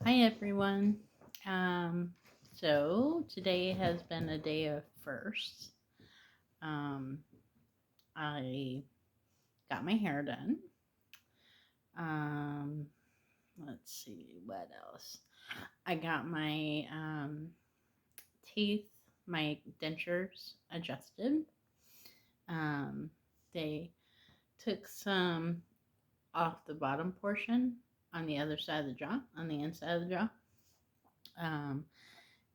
Hi everyone. Um, so today has been a day of firsts. Um, I got my hair done. Um, let's see what else. I got my teeth, my dentures adjusted. Um, they took some off the bottom portion on the other side of the jaw, on the inside of the jaw. Um,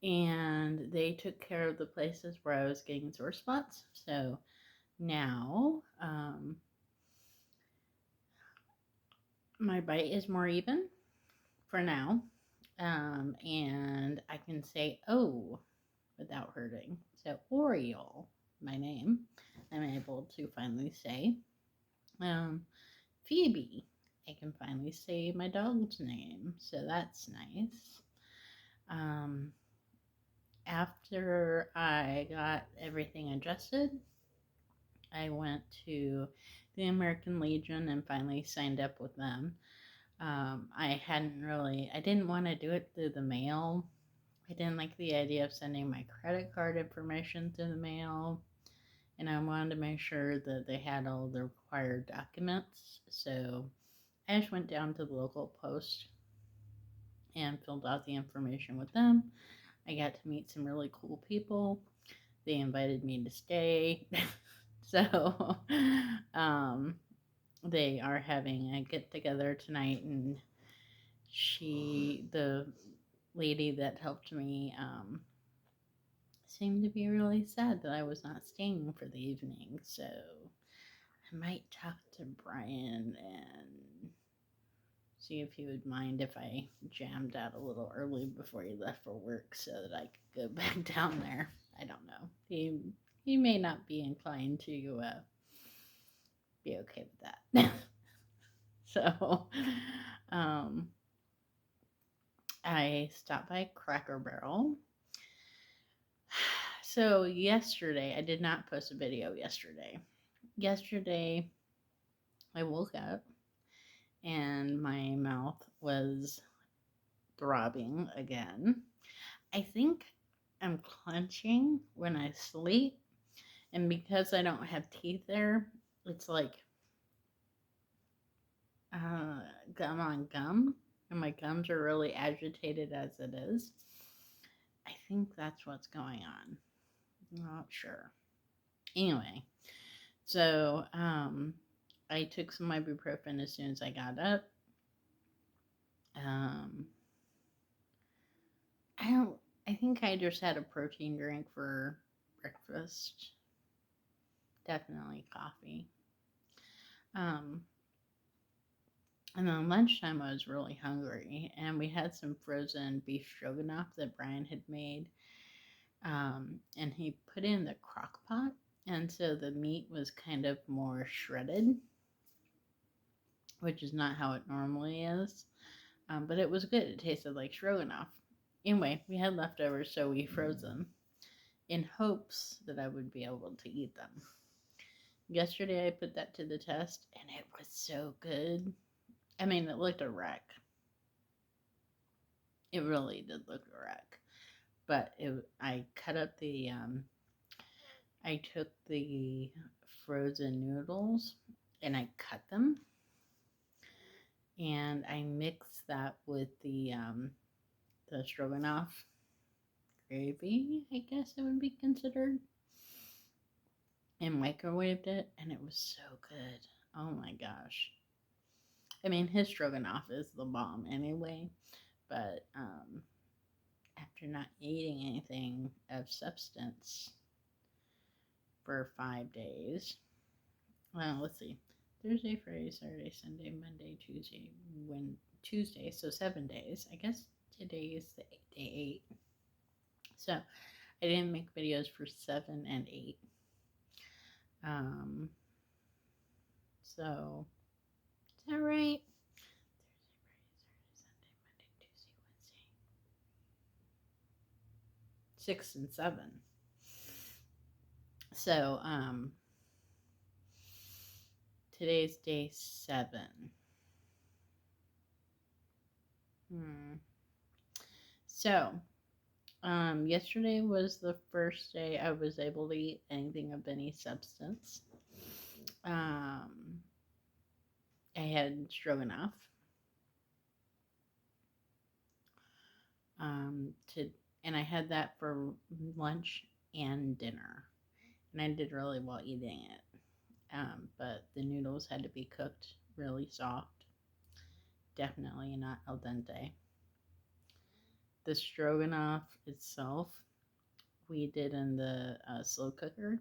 and they took care of the places where I was getting sore spots. So now my bite is more even for now, and I can say "oh" without hurting. So Oriole, my name, I'm able to finally say. Um, Phoebe, I can finally say my dog's name, so that's nice. Um, After I got everything adjusted, I went to the American Legion and finally signed up with them. I didn't want to do it through the mail. I didn't like the idea of sending my credit card information through the mail. And I wanted to make sure that they had all the required documents. So I just went down to the local post and filled out the information with them. I got to meet some really cool people. They invited me to stay. so um, they are having a get together tonight, and the lady that helped me, seemed to be really sad that I was not staying for the evening. So I might talk to Brian and see if he would mind if I jammed out a little early before he left for work so that I could go back down there. I don't know. He may not be inclined to be okay with that. so um, I stopped by Cracker Barrel. So yesterday, I did not post a video yesterday. Yesterday, I woke up and my mouth was throbbing again. I think I'm clenching when I sleep, and because I don't have teeth there, it's like uh, gum on gum, and my gums are really agitated as it is. I think that's what's going on. Not sure. Anyway, so I took some ibuprofen as soon as I got up. Um, I don't. I think I just had a protein drink for breakfast. Definitely coffee. Um, and then lunchtime, I was really hungry, and we had some frozen beef stroganoff that Brian had made, and he put it in the crock pot, and so the meat was kind of more shredded, which is not how it normally is. But it was good. It tasted like stroganoff. Anyway, we had leftovers, so we froze them in hopes that I would be able to eat them. Yesterday, I put that to the test, and it was so good. I mean, it looked a wreck. It really did look a wreck. But I cut up I took the frozen noodles and I cut them, and I mixed that with the stroganoff gravy, I guess it would be considered, and microwaved it, and it was so good. Oh my gosh. I mean, his stroganoff is the bomb anyway, but after not eating anything of substance for 5 days, well, let's see, Thursday, Friday, Saturday, Sunday, Monday, Tuesday, Tuesday, so 7 days. I guess today is the day 8. So I didn't make videos for 7 and 8. Um, so is that right? Thursday, Friday, Saturday, Sunday, Monday, Tuesday, Wednesday. 6 and 7. So today's day 7. Hmm. So, yesterday was the first day I was able to eat anything of any substance. Um, I had stroganoff. To and I had that for lunch and dinner, and I did really well eating it. But the noodles had to be cooked really soft, definitely not al dente. The stroganoff itself, we did in the slow cooker,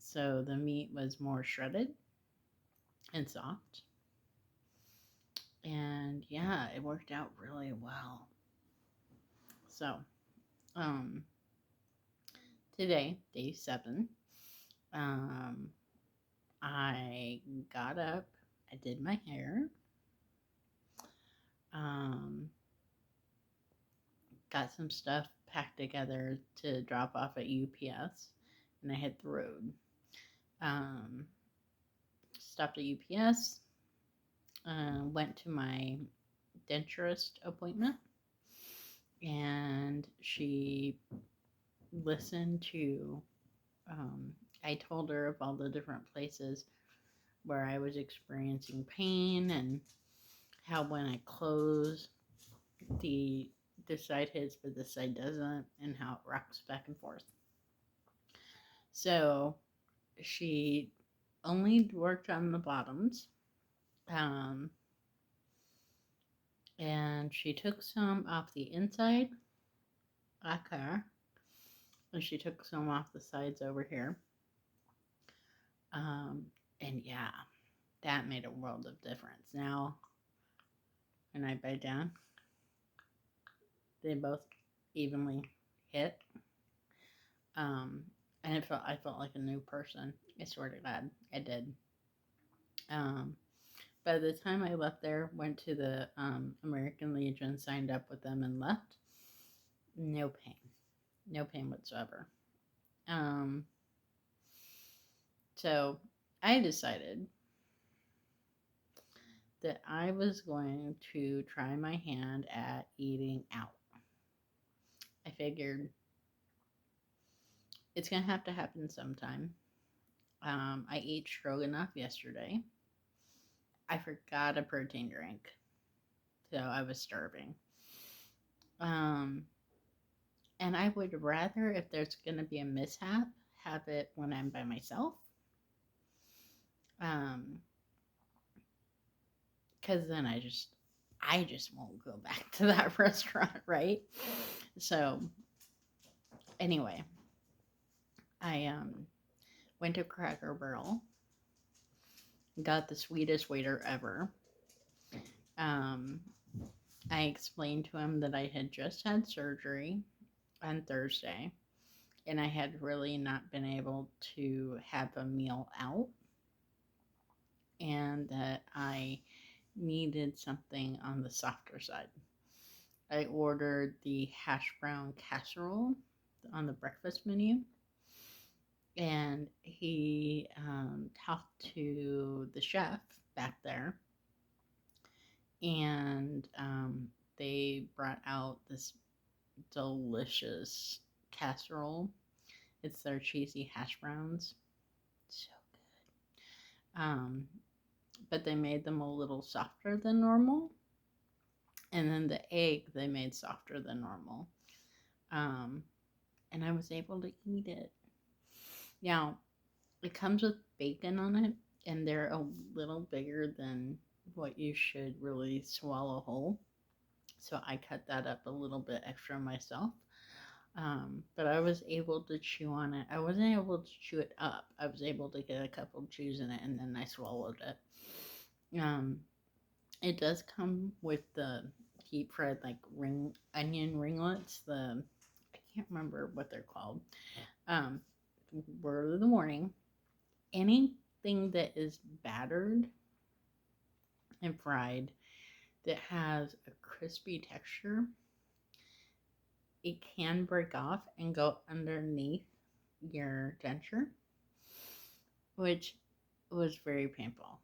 so the meat was more shredded and soft. And yeah, it worked out really well. So, um, today, day 7, um, I got up, I did my hair, um, got some stuff packed together to drop off at UPS, and I hit the road. Um, Stopped at UPS, went to my denturist appointment, and she listened to. I told her of all the different places where I was experiencing pain and how when I close, the this side hits but this side doesn't, and how it rocks back and forth. So she only worked on the bottoms, um, and she took some off the inside, okay, and she took some off the sides over here. Um, and yeah, that made a world of difference. Now, when I bite down, they both evenly hit. Um, and I felt like a new person. I swear to God, I did. Um, by the time I left there, went to the American Legion, signed up with them, and left. No pain whatsoever. Um, so I decided that I was going to try my hand at eating out. I figured it's gonna have to happen sometime. I ate stroganoff yesterday. I forgot a protein drink, so I was starving. Um, and I would rather, if there's gonna be a mishap, have it when I'm by myself. Um, because then I just won't go back to that restaurant, right? So anyway, I went to Cracker Barrel, got the sweetest waiter ever. Um, I explained to him that I had just had surgery on Thursday, and I had really not been able to have a meal out, and that I needed something on the softer side. I ordered the hash brown casserole on the breakfast menu, and he talked to the chef back there, and they brought out this delicious casserole. It's their cheesy hash browns. So good. But they made them a little softer than normal. And then the egg they made softer than normal. Um, and I was able to eat it. Now, it comes with bacon on it, and they're a little bigger than what you should really swallow whole. So I cut that up a little bit extra myself. But I was able to chew on it. I wasn't able to chew it up. I was able to get a couple chews in it, and then I swallowed it. It does come with the deep fried like onion ringlets. I can't remember what they're called. Um, Word of the morning. Anything that is battered and fried that has a crispy texture, it can break off and go underneath your denture, which was very painful.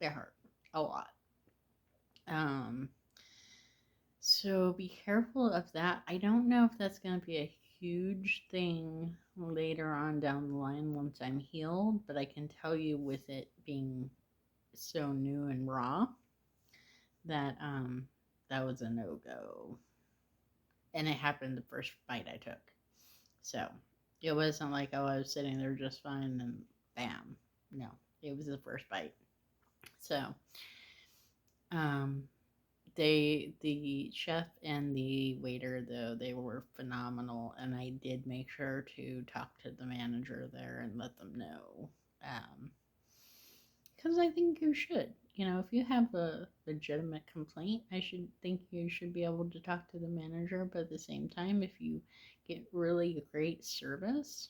It hurt a lot. Um, So be careful of that. I don't know if that's going to be a huge thing later on down the line once I'm healed, but I can tell you with it being so new and raw that that was a no-go. And it happened the first bite I took. So it wasn't like, oh, I was sitting there just fine and bam. No, it was the first bite. So um the chef and the waiter, though, they were phenomenal, and I did make sure to talk to the manager there and let them know, because I think you should. If you have a legitimate complaint, I should think you should be able to talk to the manager. But at the same time, if you get really great service,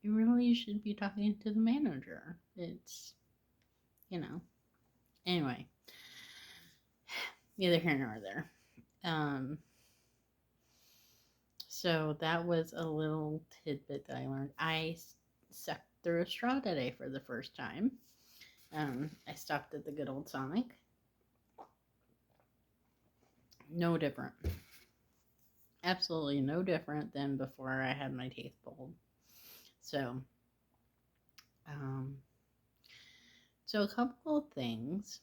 you really should be talking to the manager. It's, you know, anyway, neither here nor there. So that was a little tidbit that I learned. I sucked through a straw today for the first time. I stopped at the good old Sonic. No different. Absolutely no different than before I had my teeth pulled. So, um, so a couple of things.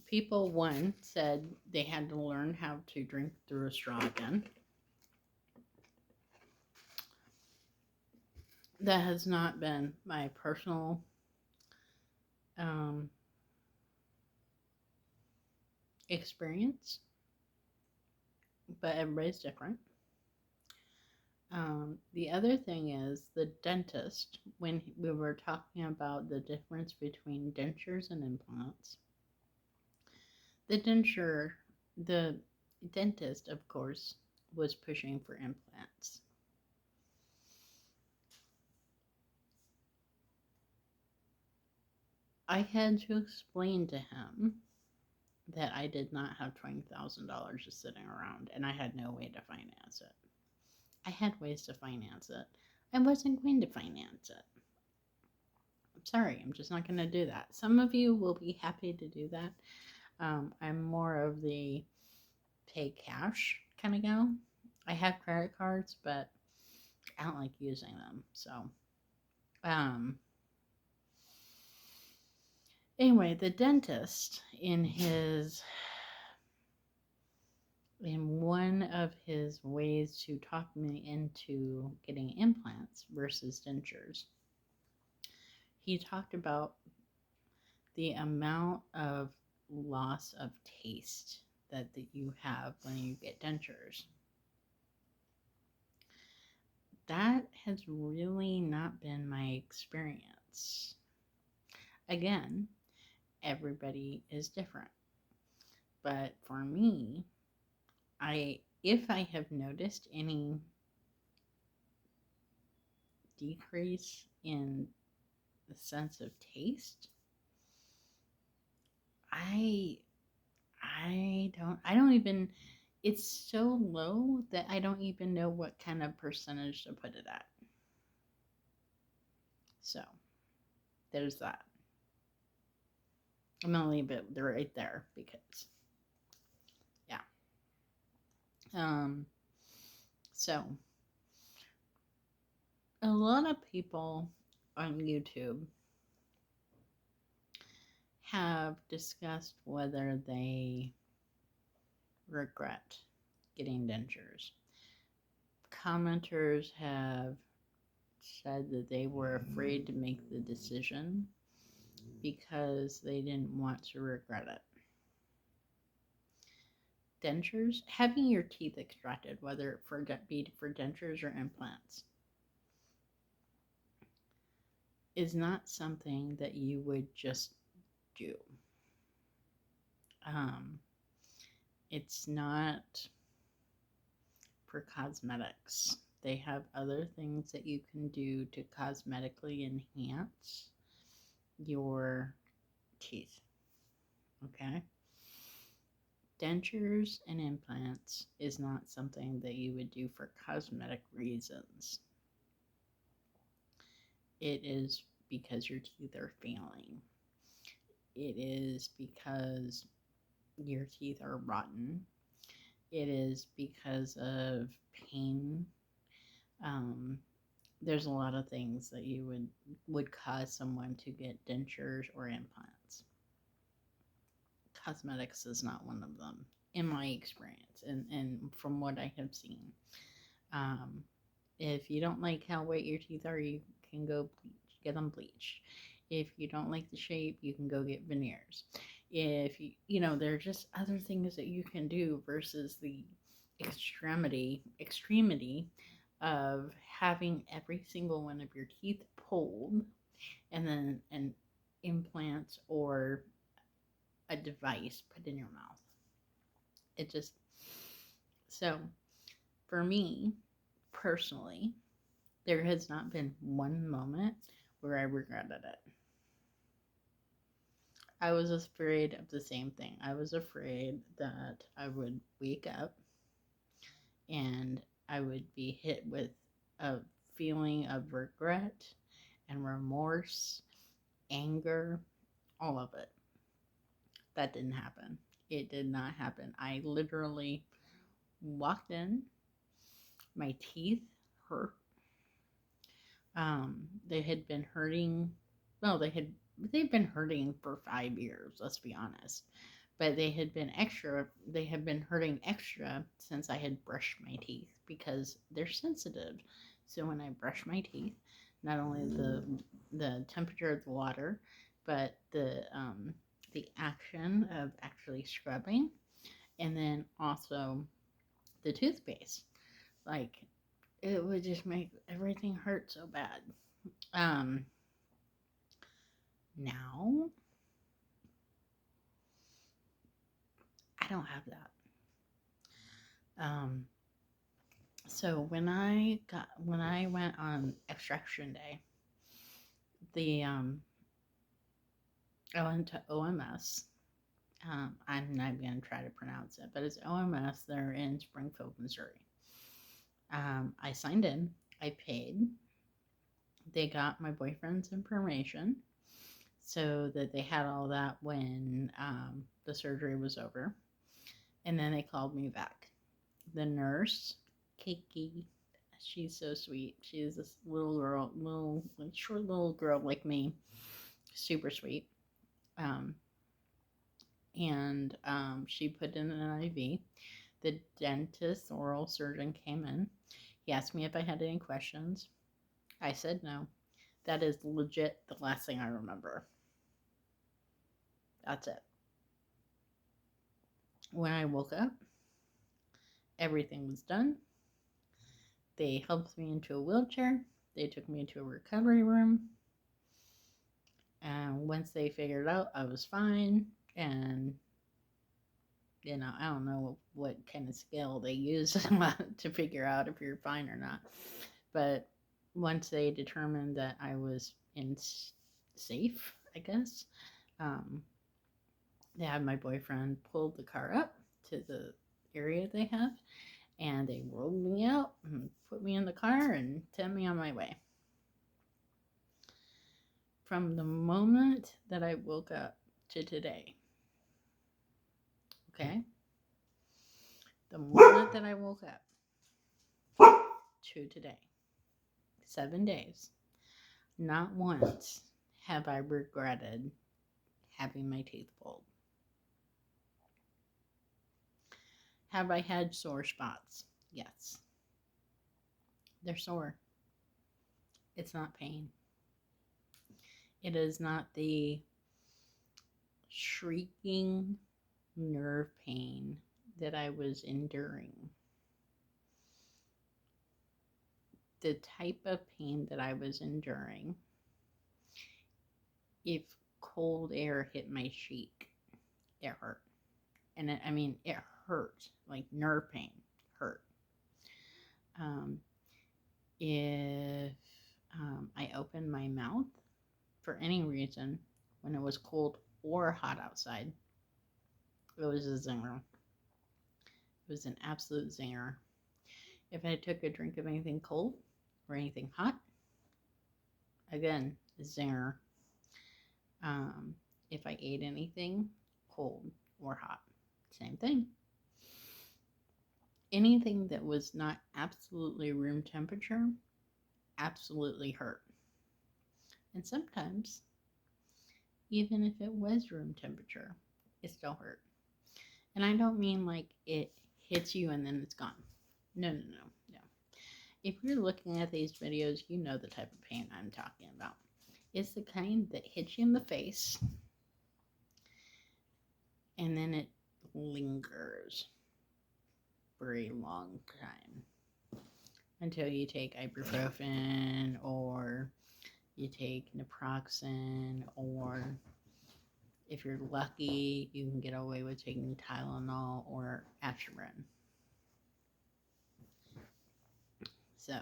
People, one, said they had to learn how to drink through a straw again. That has not been my personal um, experience, but everybody's different. The other thing is the dentist, when we were talking about the difference between dentures and implants, the dentist, of course, was pushing for implants. I had to explain to him that I did not have $20,000 just sitting around and I had no way to finance it. I had ways to finance it. I wasn't going to finance it. I'm sorry, I'm just not going to do that. Some of you will be happy to do that. I'm more of the pay cash kind of gal. I have credit cards, but I don't like using them. So, um, anyway, the dentist in one of his ways to talk me into getting implants versus dentures, he talked about the amount of loss of taste that you have when you get dentures. That has really not been my experience. Again, everybody is different. But for me, if I have noticed any decrease in the sense of taste, I don't even, it's so low that I don't even know what kind of percentage to put it at. So there's that. I'm gonna leave it right there because yeah. So a lot of people on YouTube have discussed whether they regret getting dentures. Commenters have said that they were afraid to make the decision because they didn't want to regret it. Dentures, having your teeth extracted, whether it be for dentures or implants, is not something that you would just do. It's not for cosmetics. They have other things that you can do to cosmetically enhance your teeth. Okay? Dentures and implants is not something that you would do for cosmetic reasons. It is because your teeth are failing. It is because your teeth are rotten. it is because of pain. Um, there's a lot of things that you would cause someone to get dentures or implants. Cosmetics is not one of them, in my experience, and from what I have seen. Um, if you don't like how white your teeth are, you can go get them bleached. If you don't like the shape, you can go get veneers. If there are just other things that you can do versus the extremity of having every single one of your teeth pulled and then an implant or a device put in your mouth. It just, so for me personally, there has not been one moment where I regretted it. I was afraid of the same thing. I was afraid that I would wake up and I would be hit with a feeling of regret and remorse, anger, all of it. That didn't happen. It did not happen. I literally walked in, my teeth hurt. They had been hurting. Well, they've been hurting for 5 years. Let's be honest. But they had been extra. They had been hurting extra since I had brushed my teeth because they're sensitive. So when I brush my teeth, not only the temperature of the water, but the action of actually scrubbing, and then also the toothpaste. Like, it would just make everything hurt so bad. Um, Now I don't have that. Um, so when I went on extraction day, the I went to OMS. I'm not gonna try to pronounce it, but it's OMS. They're in Springfield, Missouri. I signed in. I paid. They got my boyfriend's information so that they had all that when the surgery was over. And then they called me back. The nurse, Kiki, she's so sweet. She's this little girl, short little girl like me, super sweet. Um, and she put in an IV. The dentist, oral surgeon, came in. He asked me if I had any questions. I said no. That is legit the last thing I remember. That's it. When I woke up, everything was done. They helped me into a wheelchair. They took me into a recovery room. And once they figured out I was fine, and I don't know what kind of scale they use to figure out if you're fine or not. But once they determined that I was safe, I guess, they had my boyfriend pull the car up to the area they have, and they rolled me out and put me in the car and sent me on my way. From the moment that I woke up to today, okay? The moment that I woke up to today, 7 days, not once have I regretted having my teeth pulled. Have I had sore spots? Yes. They're sore. It's not pain. It is not the shrieking nerve pain that I was enduring. The type of pain that I was enduring, if cold air hit my cheek, it hurt. And it hurt, like nerve pain hurt. If I opened my mouth for any reason when it was cold or hot outside, it was a zinger. It was an absolute zinger. If I took a drink of anything cold or anything hot, again, a zinger. If I ate anything cold or hot, same thing. anything that was not absolutely room temperature absolutely hurt. And sometimes, even if it was room temperature, it still hurt. And I don't mean like it hits you and then it's gone. No, no, no, no. If you're looking at these videos, you know the type of pain I'm talking about. It's the kind that hits you in the face and then it lingers for a long time until you take ibuprofen or you take naproxen, or if you're lucky, you can get away with taking Tylenol or aspirin. So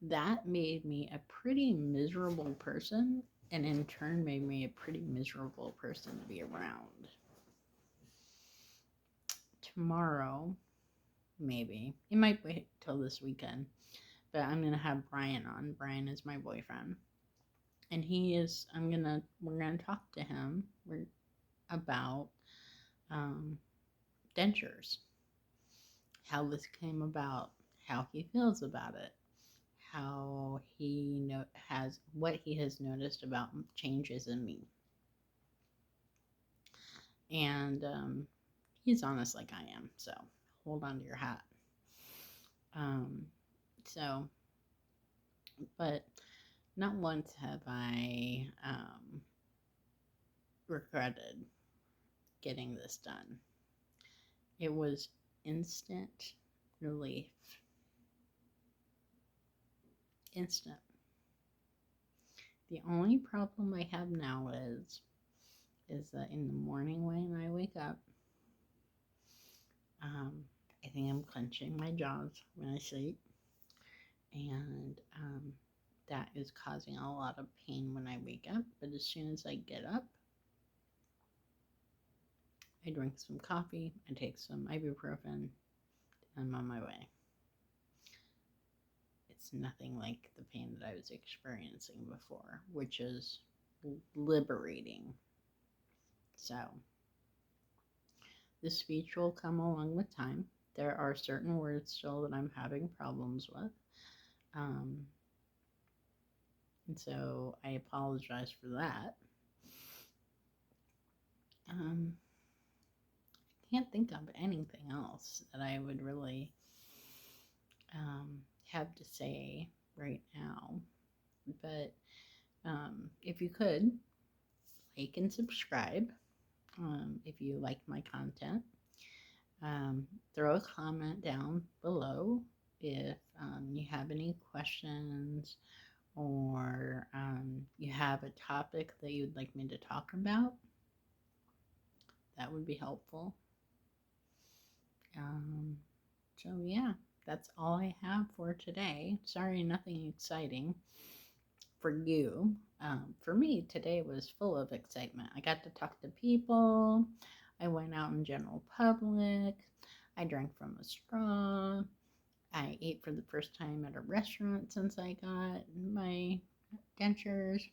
that made me a pretty miserable person, and in turn made me a pretty miserable person to be around. Tomorrow, maybe, it might wait till this weekend, but I'm gonna have Brian on. Brian is my boyfriend, and we're gonna talk to him about dentures, how this came about, how he feels about it, how what he has noticed about changes in me, and he's honest like I am. So hold on to your hat. Um, so, but not once have I regretted getting this done. It was instant relief. Instant. The only problem I have now is that in the morning when I wake up, I think I'm clenching my jaws when I sleep, and that is causing a lot of pain when I wake up. But as soon as I get up, I drink some coffee, I take some ibuprofen, and I'm on my way. It's nothing like the pain that I was experiencing before, which is liberating. So, the speech will come along with time. There are certain words still that I'm having problems with. And so I apologize for that. I can't think of anything else that I would really have to say right now. But if you could, like and subscribe if you like my content. Throw a comment down below if you have any questions, or you have a topic that you'd like me to talk about. That would be helpful. So yeah, that's all I have for today. Sorry, nothing exciting for you. For me, today was full of excitement. I got to talk to people. I went out in general public. I drank from a straw. I ate for the first time at a restaurant since I got my dentures.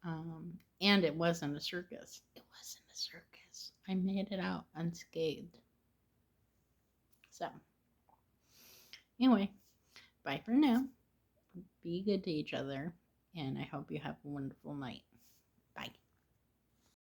And it wasn't a circus. It wasn't a circus. I made it out unscathed. So, anyway, bye for now. Be good to each other, and I hope you have a wonderful night.